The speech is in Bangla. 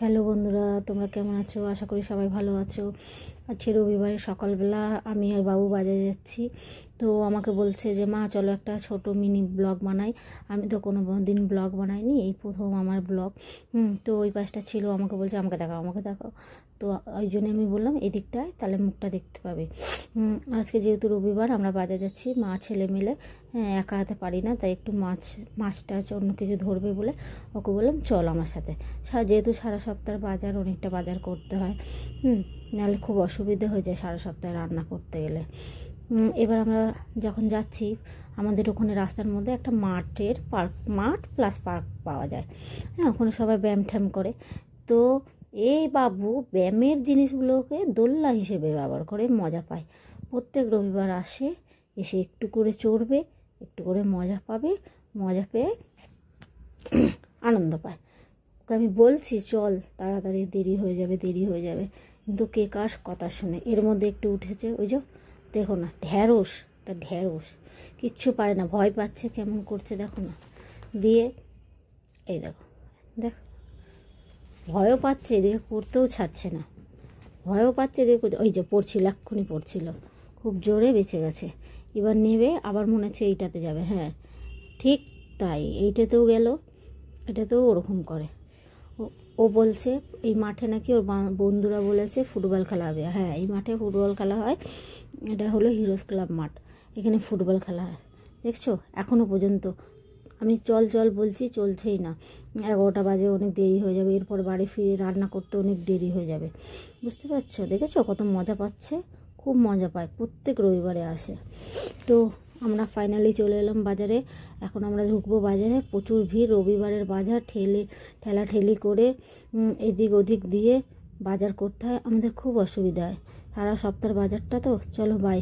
হ্যালো বন্ধুরা, তোমরা কেমন আছো? আশা করি সবাই ভালো আছো। আজকে রবিবারে সকালবেলা আমি আর বাবু বাজারে যাচ্ছি। তো আমাকে বলছে যে মা চলো একটা ছোট মিনি ব্লগ বানাই। আমি তো কোনো দিন ব্লগ বানাইনি, এই প্রথম আমার ব্লগ। তো ওই পাশটা ছিল, আমাকে বলছে আমাকে দেখাও আমাকে দেখাও। তো ওই জন্য আমি বললাম এদিকটায়, তাহলে মুখটা দেখতে পাবে। আজকে যেহেতু রবিবার আমরা বাজার যাচ্ছি মা ছেলে মিলে। একা হাতে পারি না, তাই একটু মাছটা অন্য কিছু ধরবে বলে ওকে বললাম চল আমার সাথে। যেহেতু সারা সপ্তাহ বাজার, অনেকটা বাজার করতে হয়, নাহলে খুব অসুবিধা হয়ে যায় সারা সপ্তাহে রান্না করতে গেলে। এবার আমরা যখন যাচ্ছি, আমাদের ওখানে রাস্তার মধ্যে একটা মাঠ প্লাস পার্ক পাওয়া যায়। ওখানে সবাই ব্যায়াম ঠ্যাম করে। তো এই বাবু ব্যায়ামের জিনিসগুলোকে দোলনা হিসেবে ব্যবহার করে মজা পায়। প্রত্যেক রবিবার আসে, এসে একটু করে চড়বে, একটু করে মজা পাবে, মজা পেয়ে আনন্দ পায়। ওকে আমি বলছি চল তাড়াতাড়ি, দেরি হয়ে যাবে, কিন্তু কে কার কথা শুনে। এর মধ্যে একটু উঠেছে, ওই যে দেখো না, ঢ্যাঁড়স কিচ্ছু পারে না, ভয় পাচ্ছে, কেমন করছে দেখো না। দিয়ে এই দেখো ভয়ও পাচ্ছে, এদিকে করতেও ছাড়ছে না, ভয়ও পাচ্ছে এদিকে। ওই যে এক্ষুনি পড়ছিল, খুব জোরে বেঁচে গেছে। এবার নেবে, আবার মনে হচ্ছে এইটাতে যাবে। হ্যাঁ ঠিক তাই, এইটাতেও গেল, এটাতেও ওরকম করে। ও বলছে এই মাঠে নাকি ওর বন্ধুরা বলেছে ফুটবল খেলা হবে। হ্যাঁ, এই মাঠে ফুটবল খেলা হয়। এটা হলো হিরোজ ক্লাব মাঠ, এখানে ফুটবল খেলা হয়। দেখছো এখনও পর্যন্ত আমি চল চল বলছি, চলছেই না। 11টা বাজে, অনেক দেরি হয়ে যাবে, এরপর বাড়ি ফিরে রান্না করতে অনেক দেরি হয়ে যাবে। বুঝতে পারছো? দেখেছো কত মজা পাচ্ছে, খুব মজা পায়, প্রত্যেক রবিবারে আসে। তো আমরা ফাইনালি চলে এলাম বাজারে। এখন আমরা ঢুকবো বাজারে। প্রচুর ভিড়, রবিবারের বাজার, ঠেলাঠেলি করে এদিক ওদিক দিয়ে বাজার করতে হয়, আমাদের খুব অসুবিধা হয়। সারা সপ্তাহের বাজারটা তো। চলো বাই।